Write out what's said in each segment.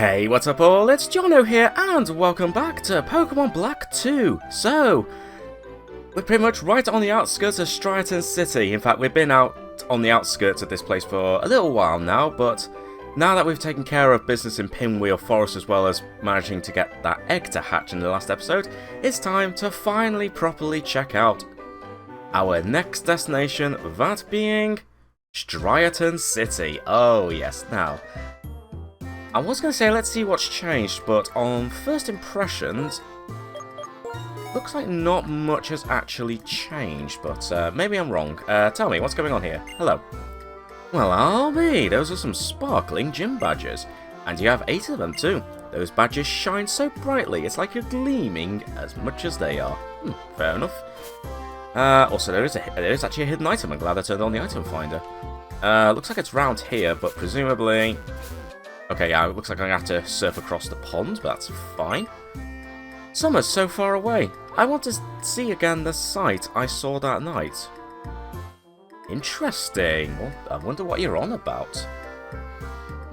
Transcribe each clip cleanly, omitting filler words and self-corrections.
Hey, what's up all? It's Jono here, and welcome back to Pokémon Black 2. So, we're pretty much right on the outskirts of Striaton City. In fact, we've been out on the outskirts of this place for a little while now, but now that we've taken care of business in Pinwheel Forest as well as managing to get that egg to hatch in the last episode, it's time to finally properly check out our next destination, that being Striaton City. Oh yes, now I was going to say let's see what's changed, but on first impressions, looks like not much has actually changed, but maybe I'm wrong. Tell me, what's going on here? Hello. Well, I'll be. Those are some sparkling gym badges, and you have 8 of them too. Those badges shine so brightly, it's like you're gleaming as much as they are. Fair enough. Also, there is actually a hidden item. I'm glad I turned on the item finder. Looks like it's round here, but presumably... Okay, yeah, it looks like I'm going to have to surf across the pond, but that's fine. Summer's so far away. I want to see again the sight I saw that night. Interesting. Well, I wonder what you're on about.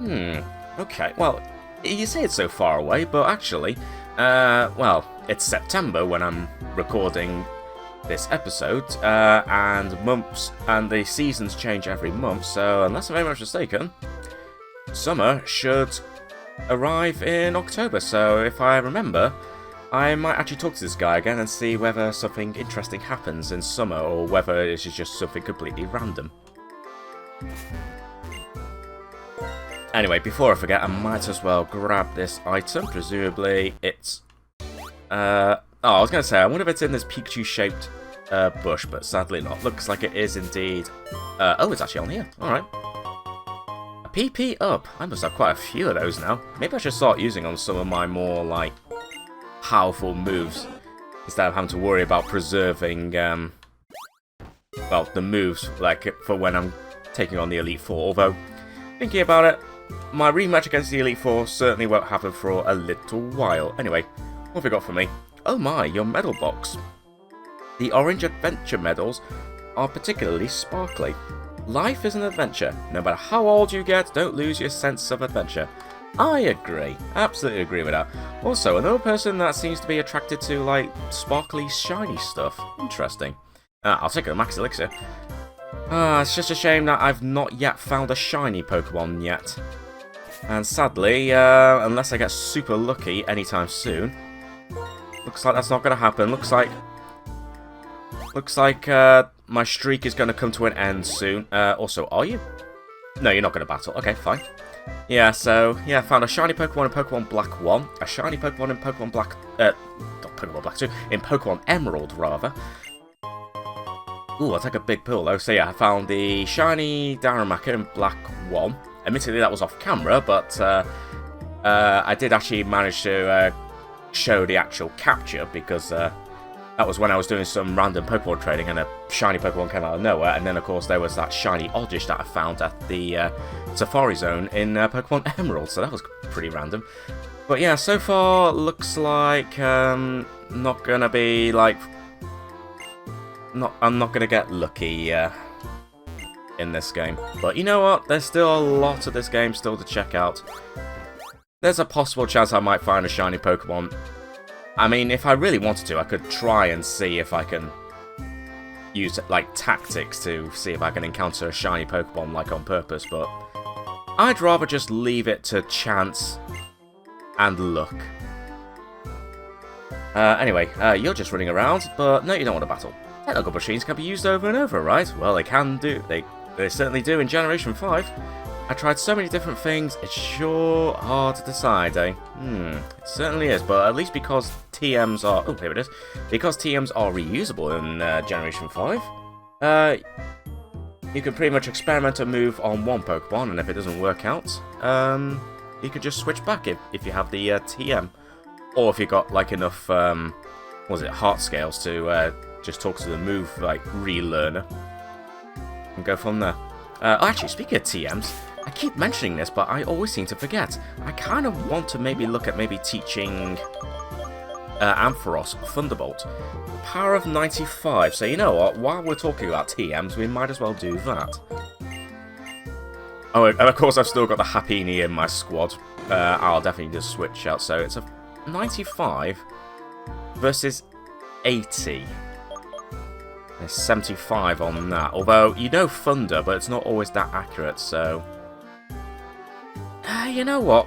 Okay, well, you say it's so far away, but actually, well, it's September when I'm recording this episode, and months and the seasons change every month, so unless I'm very much mistaken, summer should arrive in October. So if I remember, I might actually talk to this guy again and see whether something interesting happens in summer or whether this is just something completely random. Anyway, before I forget, I might as well grab this item. Presumably it's... I was going to say, I wonder if it's in this Pikachu-shaped bush, but sadly not. Looks like it is indeed. Oh, it's actually on here. Alright. A PP up. I must have quite a few of those now. Maybe I should start using on some of my more, like, powerful moves, instead of having to worry about preserving, well, the moves, like, for when I'm taking on the Elite Four. Although, thinking about it, my rematch against the Elite Four certainly won't happen for a little while. Anyway, what have you got for me? Oh my, your medal box. The orange adventure medals are particularly sparkly. Life is an adventure. No matter how old you get, don't lose your sense of adventure. I agree. Absolutely agree with that. Also, another person that seems to be attracted to, like, sparkly, shiny stuff. Interesting. I'll take a max elixir. It's just a shame that I've not yet found a shiny Pokemon yet. And sadly, unless I get super lucky anytime soon, looks like that's not going to happen. Looks like my streak is going to come to an end soon. Also, are you? No, you're not going to battle. Okay, fine. Yeah, so, yeah, found a shiny Pokemon in Pokémon Black 1, a shiny Pokemon in Pokémon Black, not Pokémon Black 2, in Pokémon Emerald, rather. Ooh, I'll take a big pull, though. So, yeah, I found the shiny Darumaka in Black 1. Admittedly, that was off camera, but I did actually manage to show the actual capture, because that was when I was doing some random Pokemon trading, and a shiny Pokemon came out of nowhere, and then, of course, there was that shiny Oddish that I found at the Safari Zone in Pokemon Emerald, so that was pretty random. But yeah, so far, looks like not gonna be, like... I'm not gonna get lucky in this game. But you know what? There's still a lot of this game still to check out. There's a possible chance I might find a shiny Pokemon. I mean, if I really wanted to, I could try and see if I can use, like, tactics to see if I can encounter a shiny Pokemon, like, on purpose, but I'd rather just leave it to chance and luck. Anyway, you're just running around, but no, you don't want to battle. Technical machines can be used over and over, right? Well, they can do. They certainly do in Generation 5. I tried so many different things, it's sure hard to decide, eh? It certainly is, but at least because TMs are... Oh, here it is. Because TMs are reusable in Generation 5, you can pretty much experiment a move on one Pokemon, and if it doesn't work out, you can just switch back if you have the TM. Or if you've got, like, enough, heart scales to just talk to the move, like, relearner. And go from there. Actually, speaking of TMs, I keep mentioning this, but I always seem to forget. I kind of want to maybe look at teaching Ampharos Thunderbolt. Power of 95. So you know what? While we're talking about TMs, we might as well do that. Oh, and of course I've still got the Happini in my squad. I'll definitely just switch out. So it's a 95 versus 80. There's 75 on that. Although, you know Thunder, but it's not always that accurate, so... you know what?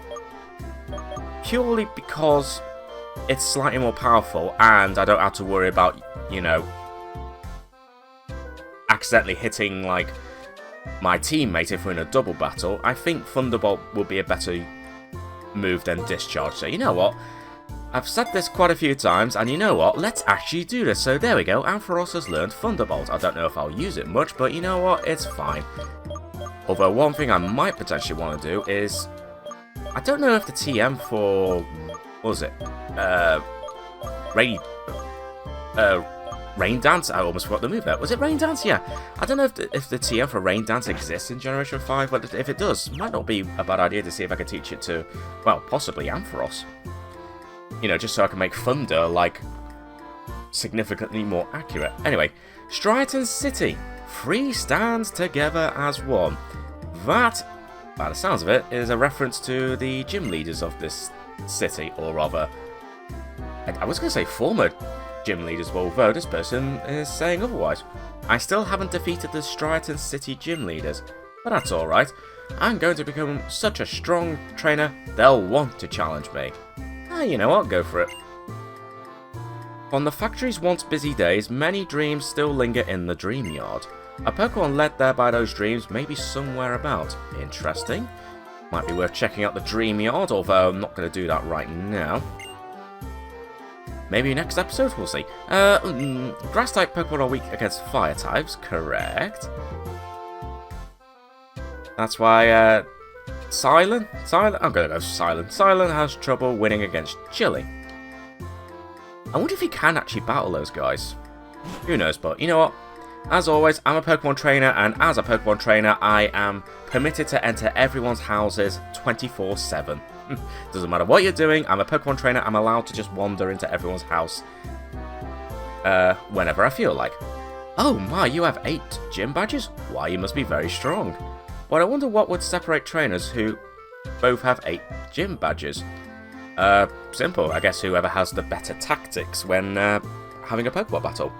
Purely because it's slightly more powerful, and I don't have to worry about, you know, accidentally hitting, like, my teammate if we're in a double battle, I think Thunderbolt would be a better move than Discharge. So, you know what? I've said this quite a few times, and you know what? Let's actually do this. So there we go, Ampharos has learned Thunderbolt. I don't know if I'll use it much, but you know what? It's fine. Although one thing I might potentially want to do is... I don't know if the TM for... What was it? Rain Dance? I almost forgot the move there. Was it Rain Dance? Yeah. I don't know if the TM for Rain Dance exists in Generation 5, but if it does, it might not be a bad idea to see if I can teach it to, well, possibly Ampharos. You know, just so I can make Thunder, like, significantly more accurate. Anyway, Striaton City. 3 stands together as one. That, by the sounds of it, is a reference to the gym leaders of this city, or rather, I was going to say former gym leaders, although this person is saying otherwise. I still haven't defeated the Striaton City gym leaders, but that's alright. I'm going to become such a strong trainer, they'll want to challenge me. You know what, go for it. On the factory's once busy days, many dreams still linger in the dream yard. A Pokemon led there by those dreams may be somewhere about. Interesting. Might be worth checking out the dream yard, although I'm not going to do that right now. Maybe next episode, we'll see. Grass-type Pokemon are weak against fire types, correct. That's why, Silent? I'm gonna go Silent. Silent has trouble winning against Chili. I wonder if he can actually battle those guys. Who knows, but you know what? As always, I'm a Pokemon trainer, and as a Pokemon trainer, I am permitted to enter everyone's houses 24/7. Doesn't matter what you're doing, I'm a Pokemon trainer, I'm allowed to just wander into everyone's house whenever I feel like. Oh my, you have 8 gym badges? Why, you must be very strong. But I wonder what would separate trainers who both have 8 gym badges. Simple, I guess whoever has the better tactics when having a Pokemon battle.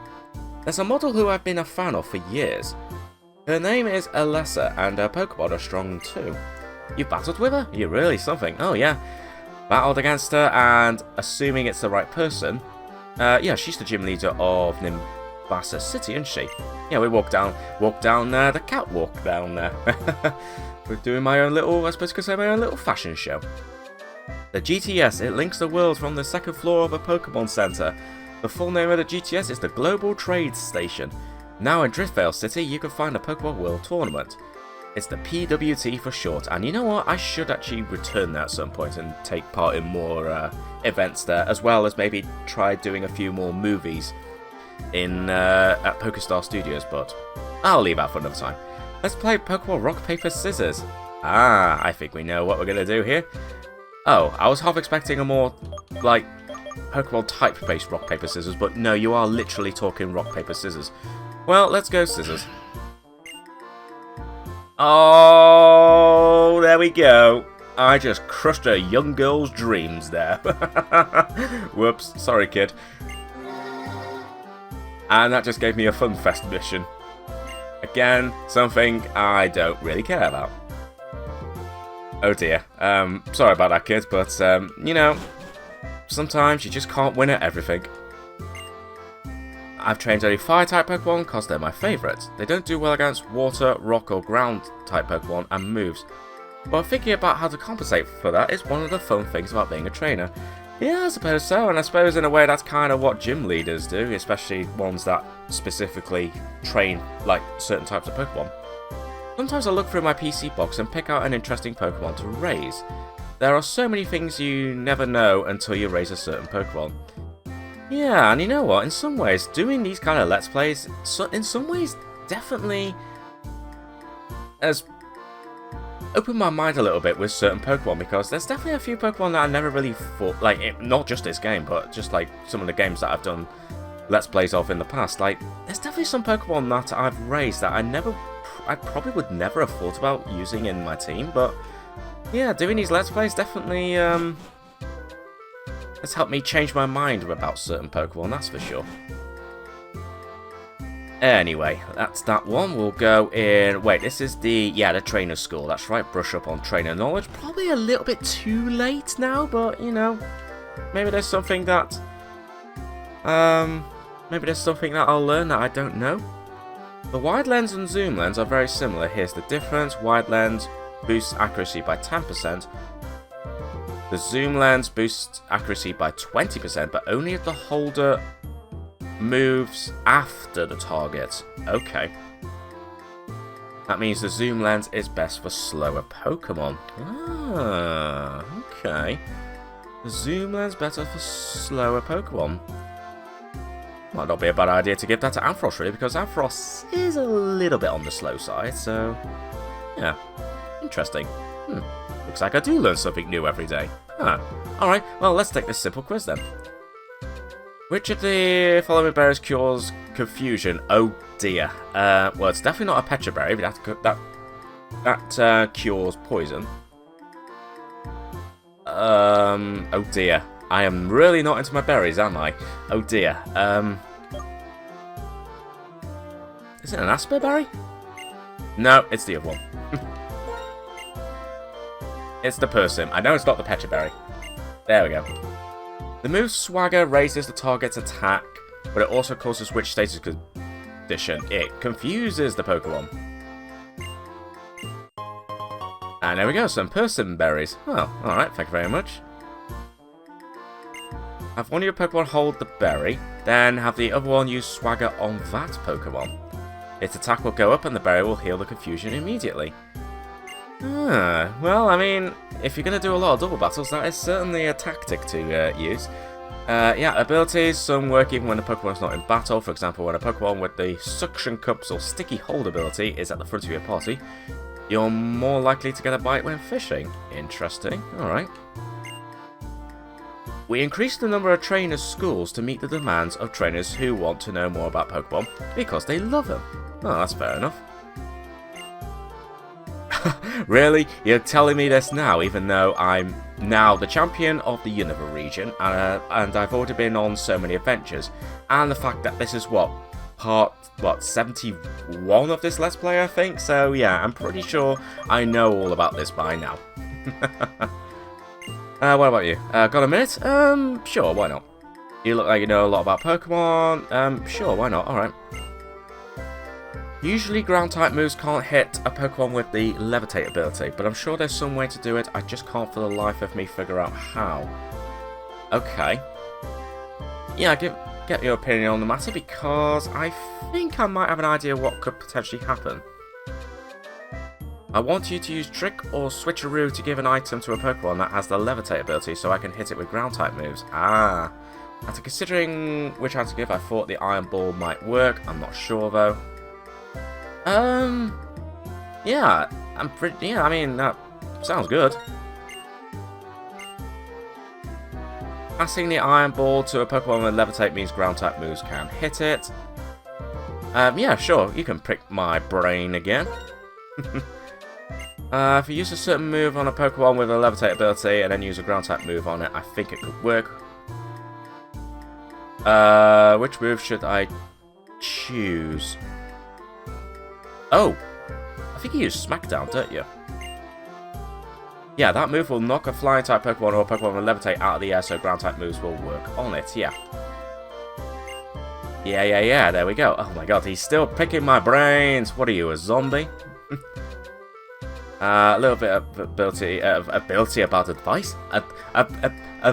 There's a model who I've been a fan of for years. Her name is Alessa, and her Pokemon are strong too. You've battled with her? You're really something. Oh yeah. Battled against her, and assuming it's the right person, yeah, she's the gym leader of Castelia City, isn't she? Yeah, we walk down the catwalk down there. We're doing my own little, I suppose you could say, my own little fashion show. The GTS, it links the world from the 2nd floor of a Pokemon Center. The full name of the GTS is the Global Trade Station. Now in Driftvale City, you can find a Pokemon World Tournament. It's the PWT for short, and you know what? I should actually return that at some point and take part in more events there, as well as maybe try doing a few more movies in at PokeStar Studios, but I'll leave that for another time. Let's play Pokemon Rock, Paper, Scissors. Ah, I think we know what we're going to do here. Oh, I was half expecting a more, like, Pokemon type-based Rock, Paper, Scissors, but no, you are literally talking Rock, Paper, Scissors. Well, let's go Scissors. Oh, there we go. I just crushed a young girl's dreams there. Whoops, sorry kid. And that just gave me a Fun Fest mission. Again, something I don't really care about. Oh dear. Sorry about that, kid, but, you know, sometimes you just can't win at everything. I've trained only Fire-type Pokemon because they're my favourites. They don't do well against Water, Rock or Ground-type Pokemon and moves. But thinking about how to compensate for that is one of the fun things about being a trainer. Yeah, I suppose so, and I suppose in a way that's kind of what gym leaders do, especially ones that specifically train, like, certain types of Pokemon. Sometimes I look through my PC box and pick out an interesting Pokemon to raise. There are so many things you never know until you raise a certain Pokemon. Yeah, and you know what, in some ways, doing these kind of Let's Plays, in some ways, definitely has opened my mind a little bit with certain Pokemon, because there's definitely a few Pokemon that I never really thought, like, not just this game, but just, like, some of the games that I've done Let's Plays of in the past. Like, there's definitely some Pokemon that I've raised that I never I probably would never have thought about using in my team, but yeah, doing these Let's Plays definitely has helped me change my mind about certain Pokemon, that's for sure. Anyway, that's that one. We'll go in... Wait, this is the trainer school. That's right, brush up on trainer knowledge. Probably a little bit too late now, but, you know, maybe there's something that... maybe there's something that I'll learn that I don't know. The wide lens and zoom lens are very similar. Here's the difference. Wide lens boosts accuracy by 10%. The zoom lens boosts accuracy by 20%, but only if the holder moves after the target. Okay. That means the zoom lens is best for slower Pokemon. Ah, okay. The zoom lens better for slower Pokemon. Might not be a bad idea to give that to Ampharos, really, because Ampharos is a little bit on the slow side, so... yeah. Interesting. Looks like I do learn something new every day. Huh. Alright, well, let's take this simple quiz then. Which of the following berries cures confusion? Oh dear. Well, it's definitely not a Pecha berry, but that cures poison. Oh dear. I am really not into my berries, am I? Oh dear. Is it an Asper berry? No, it's the other one. It's the Persim. I know it's not the Pecha berry. There we go. The move Swagger raises the target's attack, but it also causes which status condition? It confuses the Pokemon. And there we go, some Persim berries. Oh, alright, thank you very much. Have one of your Pokemon hold the berry, then have the other one use Swagger on that Pokemon. Its attack will go up and the berry will heal the confusion immediately. Well, I mean, if you're going to do a lot of double battles, that is certainly a tactic to use. Yeah, abilities, some work even when a Pokemon is not in battle. For example, when a Pokemon with the Suction Cups or Sticky Hold ability is at the front of your party, you're more likely to get a bite when fishing. Interesting, alright. We increased the number of trainers' schools to meet the demands of trainers who want to know more about Pokemon because they love them. Oh, that's fair enough. Really? You're telling me this now, even though I'm now the champion of the Unova region, and I've already been on so many adventures, and the fact that this is part 71 of this Let's Play, I think, so yeah, I'm pretty sure I know all about this by now. What about you? Got a minute? Sure, why not? You look like you know a lot about Pokemon, sure, why not, alright. Usually ground-type moves can't hit a Pokemon with the Levitate ability, but I'm sure there's some way to do it, I just can't for the life of me figure out how. Okay. Yeah, get your opinion on the matter, because I think I might have an idea what could potentially happen. I want you to use Trick or Switcheroo to give an item to a Pokemon that has the Levitate ability so I can hit it with ground-type moves. Ah. After considering which item to give, I thought the Iron Ball might work, I'm not sure though. Yeah, I mean, that sounds good. Passing the Iron Ball to a Pokemon with Levitate means ground-type moves can hit it. Yeah, sure, you can prick my brain again. If you use a certain move on a Pokemon with a Levitate ability and then use a ground-type move on it, I think it could work. Which move should I choose? Oh, I think you use Smackdown, don't you? Yeah, that move will knock a Flying-type Pokemon or a Pokemon with Levitate out of the air, so Ground-type moves will work on it, yeah. Yeah, there we go. Oh my god, he's still picking my brains. What are you, a zombie? A little bit of ability about advice. A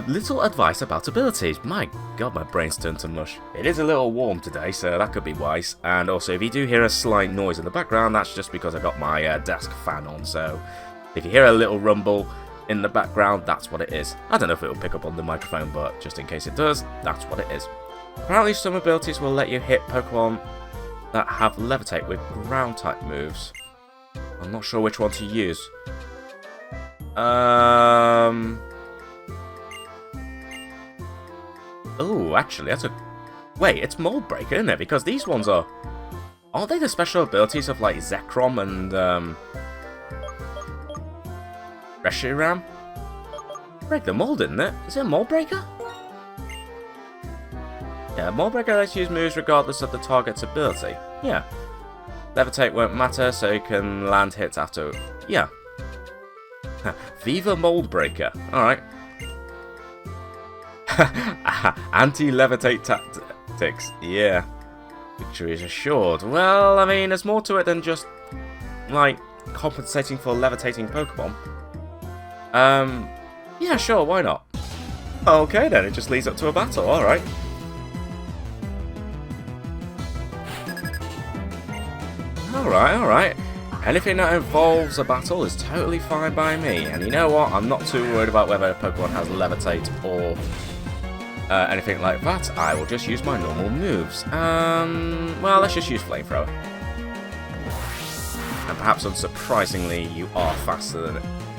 little advice about abilities. My god, my brain's turned to mush. It is a little warm today, so that could be wise. And also, if you do hear a slight noise in the background, that's just because I got my desk fan on. So, if you hear a little rumble in the background, that's what it is. I don't know if it will pick up on the microphone, but just in case it does, that's what it is. Apparently, some abilities will let you hit Pokemon that have Levitate with Ground-type moves. I'm not sure which one to use. Oh, actually, that's a... Wait, it's Mold Breaker, isn't it? Because these ones are... Aren't they the special abilities of, like, Zekrom and, Reshiram? Break the mold, isn't it? Is it a mold breaker? Yeah, mold breaker lets you use moves regardless of the target's ability. Yeah. Levitate won't matter, so you can land hits after... Yeah. Viva Mold Breaker. Alright. Anti-levitate tactics. Yeah. Victory is assured. Well, I mean, there's more to it than just, like, compensating for levitating Pokemon. Yeah, sure, why not? Okay then, it just leads up to a battle, alright. Alright. Anything that involves a battle is totally fine by me. And you know what? I'm not too worried about whether a Pokemon has Levitate or anything like that. I will just use my normal moves. Well, let's just use Flamethrower. And perhaps unsurprisingly, you are faster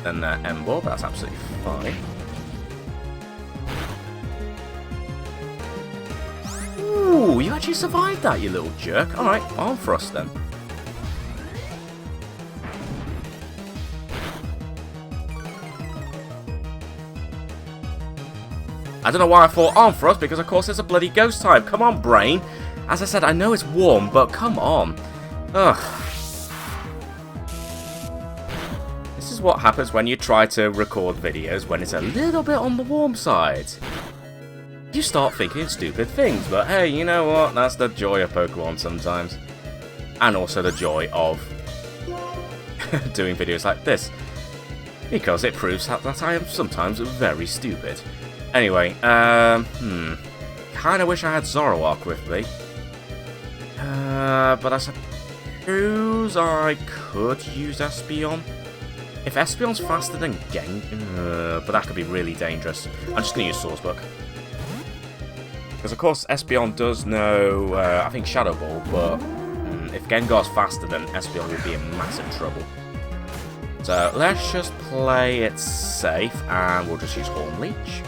than Emboar, but that's absolutely fine. Ooh, you actually survived that, you little jerk. Alright, Arm Thrust then. I don't know why I thought Arm Thrust, because of course it's a bloody ghost type. Come on, brain. As I said, I know it's warm, but come on. Ugh. This is what happens when you try to record videos when it's a little bit on the warm side. You start thinking stupid things, but hey, you know what? That's the joy of Pokemon sometimes. And also the joy of doing videos like this. Because it proves that I am sometimes very stupid. Anyway, kinda wish I had Zoroark with me. But I suppose I could use Espeon. If Espeon's faster than Gengar, but that could be really dangerous. I'm just gonna use Swordsbook. Because of course Espeon does know, I think Shadow Ball, but if Gengar's faster then Espeon will be in massive trouble. So let's just play it safe and we'll just use Horn Leech.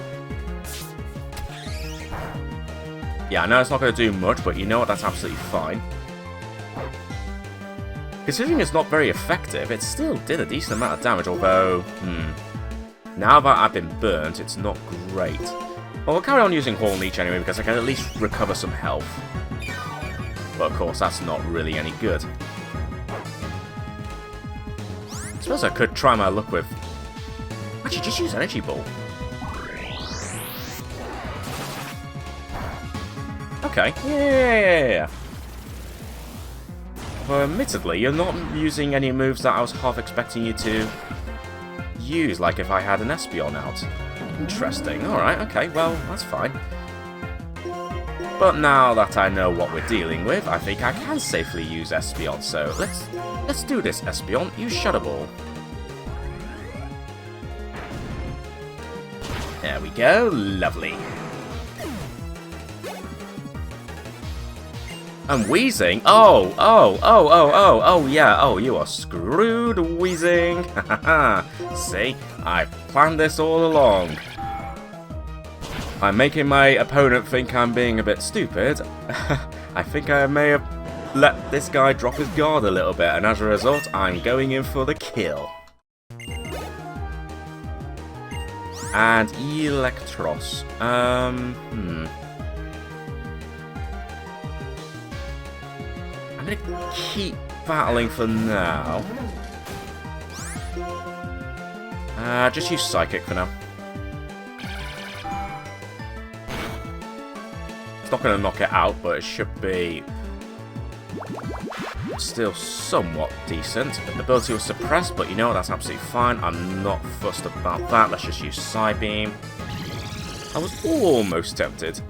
Yeah, I know it's not going to do much, but you know what, that's absolutely fine. Considering it's not very effective, it still did a decent amount of damage, although, now that I've been burnt, it's not great. Well, we'll carry on using Horn Leech anyway, because I can at least recover some health. But of course, that's not really any good. I suppose I could try my luck with... Actually, just use Energy Ball. Okay, yeah. But admittedly, you're not using any moves that I was half expecting you to use, like if I had an Espeon out. Interesting, alright, okay, well, that's fine. But now that I know what we're dealing with, I think I can safely use Espeon, so let's do this, Espeon. Use Shadow Ball. There we go, lovely. And Wheezing? Oh, yeah, oh, you are screwed, Wheezing. Haha, see, I planned this all along. I'm making my opponent think I'm being a bit stupid. I think I may have let this guy drop his guard a little bit, and as a result, I'm going in for the kill. And Electros. I'm gonna keep battling for now. Just use Psychic for now. It's not gonna knock it out, but it should be still somewhat decent. The ability was suppressed, but you know what, that's absolutely fine. I'm not fussed about that. Let's just use Psybeam. I was almost tempted.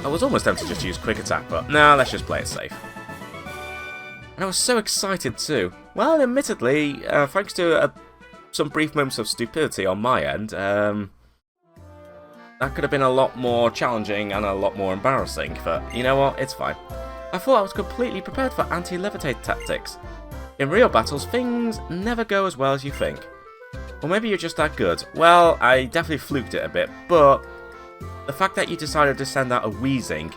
I was almost tempted to just use Quick Attack, but no, let's just play it safe. And I was so excited too. Well, admittedly, thanks to some brief moments of stupidity on my end, that could have been a lot more challenging and a lot more embarrassing, but you know what, it's fine. I thought I was completely prepared for anti-levitate tactics. In real battles, things never go as well as you think. Or maybe you're just that good. Well, I definitely fluked it a bit, but the fact that you decided to send out a Wheezing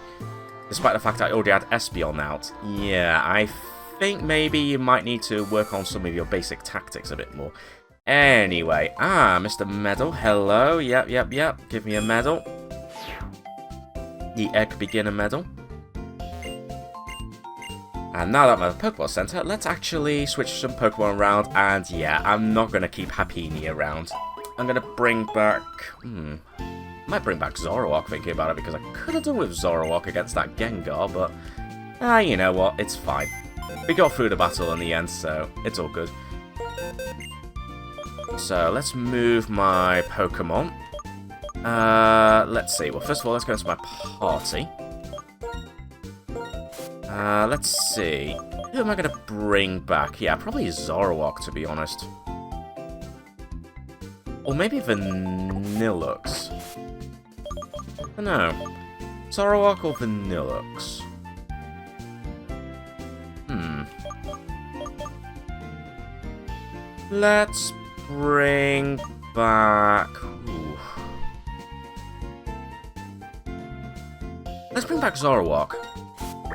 Despite the fact I already had Espeon out. Yeah, I think maybe you might need to work on some of your basic tactics a bit more. Anyway, Mr. Medal, hello, yep, give me a medal. The Egg Beginner Medal. And now that I'm at the Pokeball Center, let's actually switch some Pokemon around, and yeah, I'm not going to keep Happiny around. I'm going to bring back... might bring back Zoroark, thinking about it, because I could have done with Zoroark against that Gengar, but... you know what, it's fine. We got through the battle in the end, so it's all good. So, let's move my Pokemon. Let's see. Well, first of all, let's go into my party. Let's see. Who am I going to bring back? Yeah, probably Zoroark, to be honest. Or maybe Vanillux. I don't know. Zoroark or Vanillux? Let's bring back... Ooh. Let's bring back Zoroark.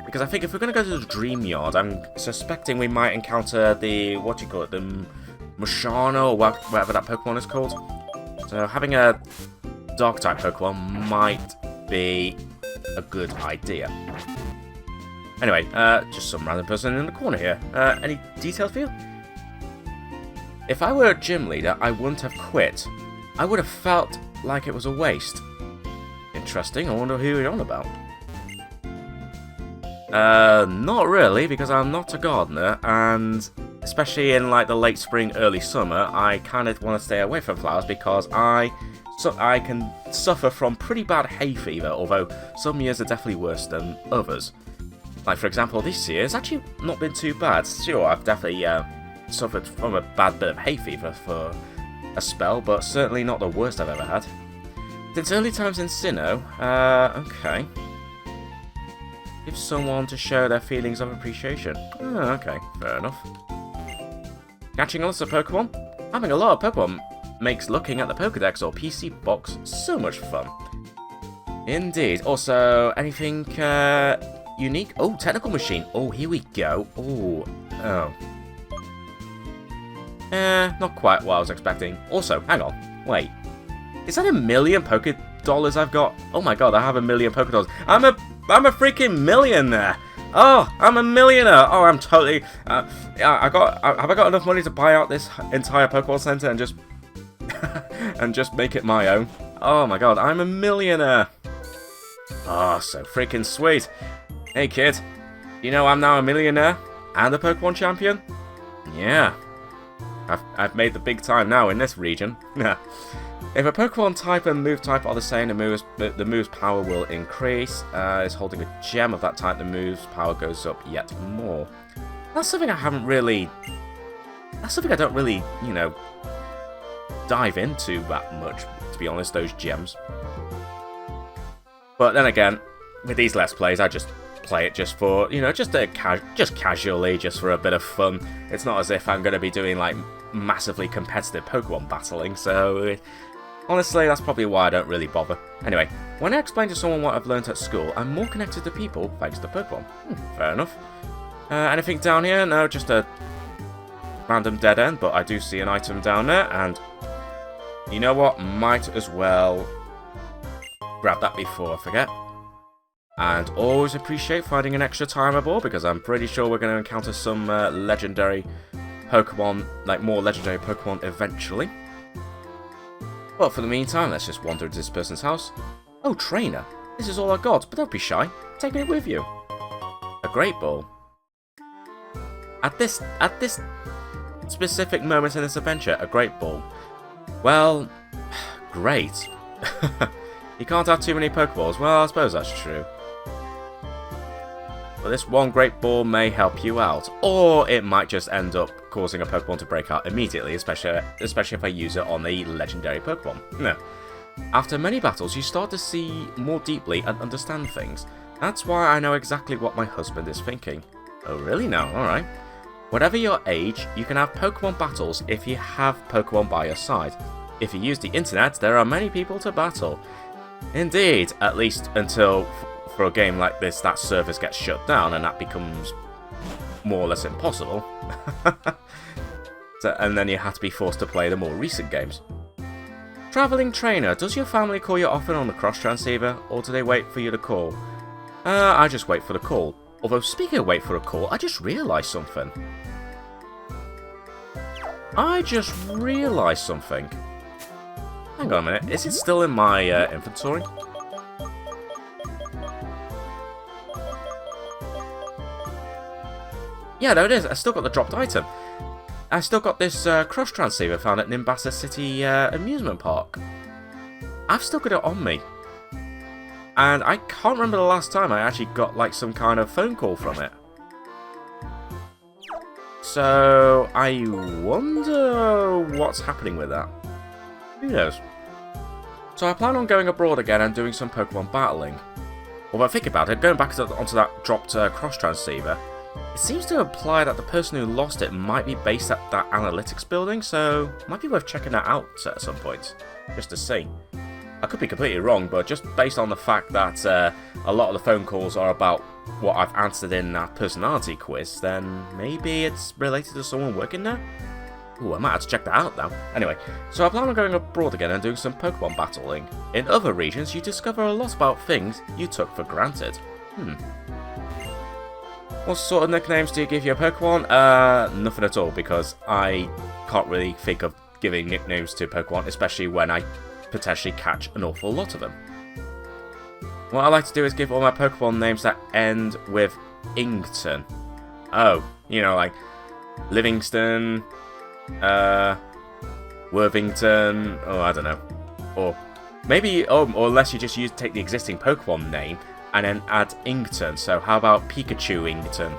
Because I think if we're going to go to the Dream Yard, I'm suspecting we might encounter the... What do you call it? The Mushano, or whatever that Pokemon is called. So having a Dark-type Pokemon might be a good idea. Anyway, just some random person in the corner here. Any details for you? If I were a gym leader, I wouldn't have quit. I would have felt like it was a waste. Interesting, I wonder who you're on about. Not really, because I'm not a gardener, and especially in like the late spring, early summer, I kind of want to stay away from flowers because I can suffer from pretty bad hay fever, although some years are definitely worse than others. Like, for example, this year, it's actually not been too bad. Sure, I've definitely suffered from a bad bit of hay fever for a spell, but certainly not the worst I've ever had. Since early times in Sinnoh, okay. Give someone to show their feelings of appreciation. Oh, okay, fair enough. Catching lots of Pokemon? Having a lot of Pokemon makes looking at the Pokédex or PC box so much fun. Indeed. Also, anything unique? Oh, technical machine. Oh, here we go. Oh. Not quite what I was expecting. Also, hang on. Wait. Is that 1,000,000 Poké-Dollars I've got? Oh my god, I have 1,000,000 Poké-Dollars. I'm a freaking millionaire! Oh, I'm a millionaire! Oh, I'm totally... have I got enough money to buy out this entire Pokeball Center and just... and just make it my own? Oh my god, I'm a millionaire! Oh, so freaking sweet. Hey kid, you know I'm now a millionaire? And a Pokemon champion? Yeah. I've made the big time now in this region. If a Pokemon type and move type are the same, the move's power will increase. It's holding a gem of that type, the move's power goes up yet more. That's something I haven't really... That's something I don't really, you know, dive into that much, to be honest, those gems. But then again, with these Let's Plays, I just play it just for, you know, just casually, just for a bit of fun. It's not as if I'm going to be doing, like, massively competitive Pokemon battling, so... Honestly, that's probably why I don't really bother. Anyway, when I explain to someone what I've learnt at school, I'm more connected to people thanks to Pokemon. Fair enough. Anything down here? No, just a random dead end, but I do see an item down there, and you know what? Might as well grab that before I forget. And always appreciate finding an extra time aboard, because I'm pretty sure we're going to encounter some legendary Pokemon, like more legendary Pokemon eventually. Well, for the meantime, let's just wander into this person's house. Oh, trainer, this is all I got, but don't be shy. Take it with you. A great ball. At this specific moment in this adventure, a great ball. Well, great. You can't have too many Pokeballs. Well, I suppose that's true. But this one great ball may help you out, or it might just end up causing a Pokemon to break out immediately, especially if I use it on a legendary Pokemon. No. After many battles, you start to see more deeply and understand things. That's why I know exactly what my husband is thinking. Oh really now? Alright. Whatever your age, you can have Pokemon battles if you have Pokemon by your side. If you use the internet, there are many people to battle. Indeed, at least until for a game like this, that service gets shut down and that becomes more or less impossible. And then you have to be forced to play the more recent games. Travelling trainer, does your family call you often on the cross transceiver, or do they wait for you to call? I just wait for the call. Although, speaking of wait for a call, I just realised something. Hang on a minute, is it still in my inventory? Yeah, there it is. I still got the dropped item. I still got this cross transceiver found at Nimbasa City amusement park. I've still got it on me. And I can't remember the last time I actually got like some kind of phone call from it. So I wonder what's happening with that. Who knows? So I plan on going abroad again and doing some Pokemon battling. Although think about it, going back onto that dropped cross transceiver, it seems to imply that the person who lost it might be based at that analytics building, so it might be worth checking that out at some point, just to see. I could be completely wrong, but just based on the fact that a lot of the phone calls are about what I've answered in that personality quiz, then maybe it's related to someone working there? Ooh, I might have to check that out now. Anyway, so I plan on going abroad again and doing some Pokemon battling. In other regions, you discover a lot about things you took for granted. What sort of nicknames do you give your Pokemon? Nothing at all, because I can't really think of giving nicknames to Pokemon, especially when I potentially catch an awful lot of them. What I like to do is give all my Pokemon names that end with Ington. Oh, you know, like Livingston, Worthington, oh, I don't know. Or maybe, or unless you just take the existing Pokemon name and then add Ington. So how about Pikachu Ington?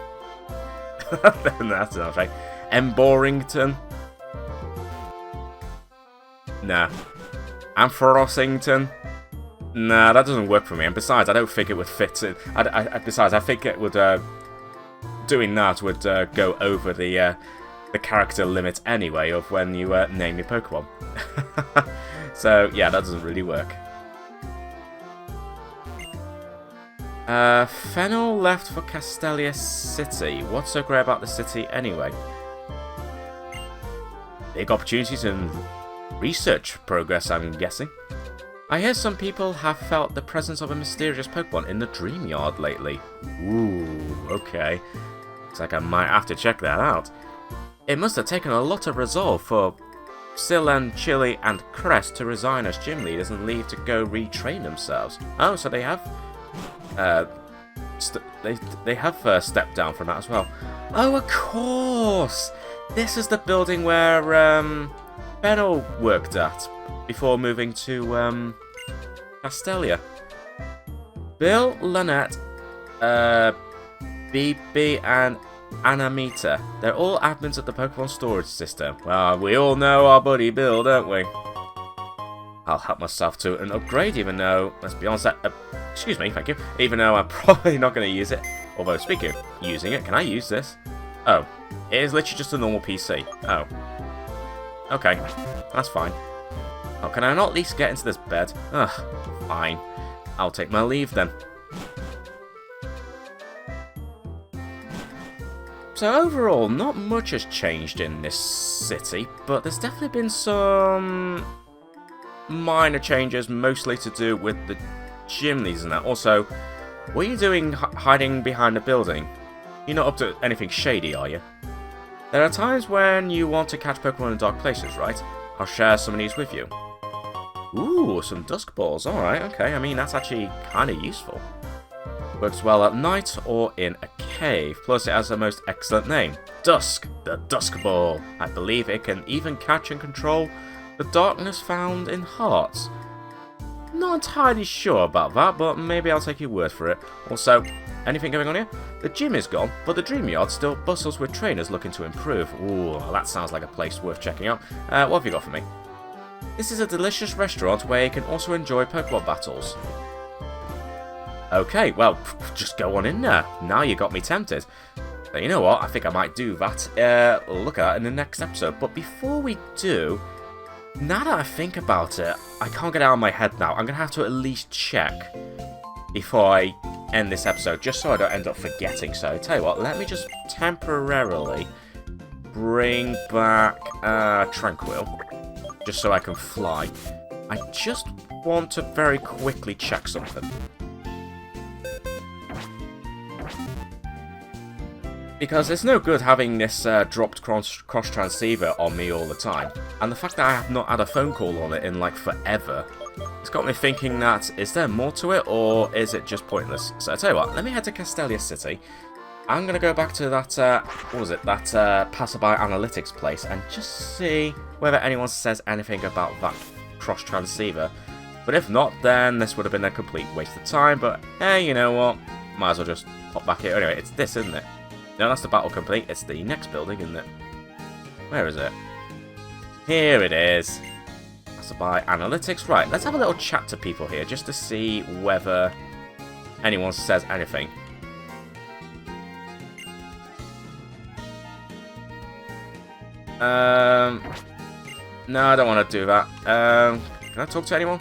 That's enough, right? Emborington? Nah. Ampharossington? Nah, that doesn't work for me. And besides, I don't think it would fit in. Besides, I think it would, doing that would go over the character limit anyway of when you name your Pokemon. So, yeah, that doesn't really work. Fennel left for Castelia City. What's so great about the city anyway? Big opportunities and research progress, I'm guessing. I hear some people have felt the presence of a mysterious Pokemon in the Dream Yard lately. Ooh, okay. Looks like I might have to check that out. It must have taken a lot of resolve for Sil and Chili and Crest to resign as gym leaders and leave to go retrain themselves. Oh, so they have they have stepped down from that as well. Oh, of course! This is the building where Fennel worked at before moving to Castelia. Bill, Lynette, BB and Anamita. They're all admins at the Pokemon storage system. Well, we all know our buddy Bill, don't we? I'll help myself to an upgrade, even though, let's be honest, excuse me, thank you, even though I'm probably not going to use it. Although, speaking of using it, can I use this? Oh, it is literally just a normal PC. Oh. Okay, that's fine. Oh, can I not at least get into this bed? Ugh, fine. I'll take my leave then. So overall, not much has changed in this city, but there's definitely been some minor changes, mostly to do with the gym leaders and that. Also, what are you doing hiding behind the building? You're not up to anything shady, are you? There are times when you want to catch Pokemon in dark places, right? I'll share some of these with you. Ooh, some Dusk Balls. Alright, okay. I mean, that's actually kind of useful. Works well at night or in a cave. Plus, it has the most excellent name. Dusk, the Dusk Ball. I believe it can even catch and control the darkness found in hearts. Not entirely sure about that, but maybe I'll take your word for it. Also, anything going on here? The gym is gone, but the Dream Yard still bustles with trainers looking to improve. Ooh, that sounds like a place worth checking out. What have you got for me? This is a delicious restaurant where you can also enjoy Pokemon battles. Okay, well, just go on in there. Now you got me tempted. But you know what? I think I might do that. Look at that in the next episode. But before we do, now that I think about it, I can't get it out of my head now. I'm going to have to at least check before I end this episode, just so I don't end up forgetting. So, tell you what, let me just temporarily bring back Tranquil, just so I can fly. I just want to very quickly check something. Because it's no good having this dropped cross transceiver on me all the time. And the fact that I have not had a phone call on it in like forever, it's got me thinking that, is there more to it, or is it just pointless? So I tell you what, let me head to Castelia City. I'm going to go back to that, what was it, that passerby analytics place, and just see whether anyone says anything about that cross transceiver. But if not, then this would have been a complete waste of time, but hey, you know what, might as well just pop back here. Anyway, it's this, isn't it? No, that's the battle complete. It's the next building, isn't it? Where is it? Here it is. Passerby analytics. Right, let's have a little chat to people here, just to see whether anyone says anything. No, I don't want to do that. Can I talk to anyone?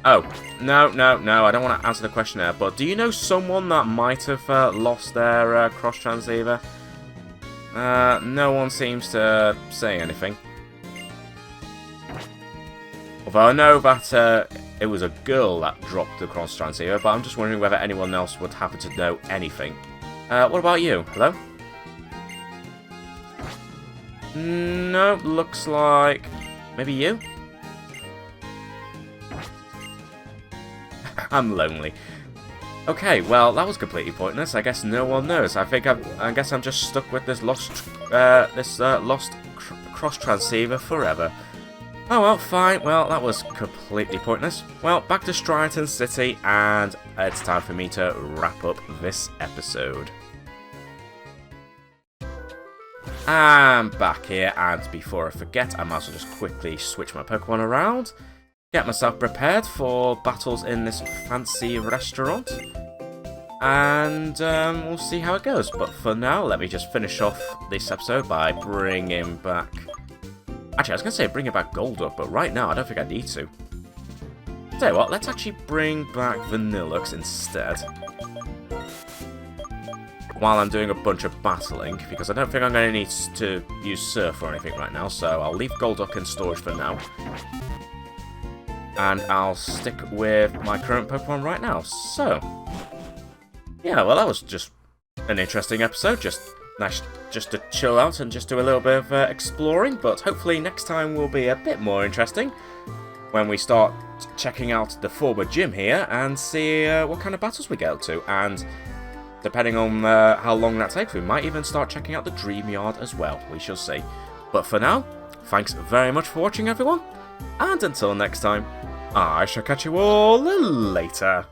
Oh, no, I don't want to answer the question there, but do you know someone that might have lost their cross transceiver? No one seems to say anything. Although I know that it was a girl that dropped the cross transceiver, but I'm just wondering whether anyone else would happen to know anything. What about you? Hello? No, looks like... maybe you? I'm lonely. Okay, well, that was completely pointless. I guess no one knows. I guess I'm just stuck with this lost cross transceiver forever. Oh well, fine. Well, that was completely pointless. Well, back to Striaton City, and it's time for me to wrap up this episode. I'm back here, and before I forget, I might as well just quickly switch my Pokemon around, get myself prepared for battles in this fancy restaurant, and we'll see how it goes. But for now, let me just finish off this episode by bringing back... actually, I was going to say bring back Golduck, but right now I don't think I need to. Tell you what, let's actually bring back Vanillux instead, while I'm doing a bunch of battling, because I don't think I'm going to need to use Surf or anything right now, so I'll leave Golduck in storage for now. And I'll stick with my current Pokemon right now. So, yeah, well, that was just an interesting episode. Just nice just to chill out and just do a little bit of exploring, but hopefully next time will be a bit more interesting when we start checking out the former gym here and see what kind of battles we get up to. And depending on how long that takes, we might even start checking out the Dream Yard as well. We shall see. But for now, thanks very much for watching, everyone. And until next time, I shall catch you all later.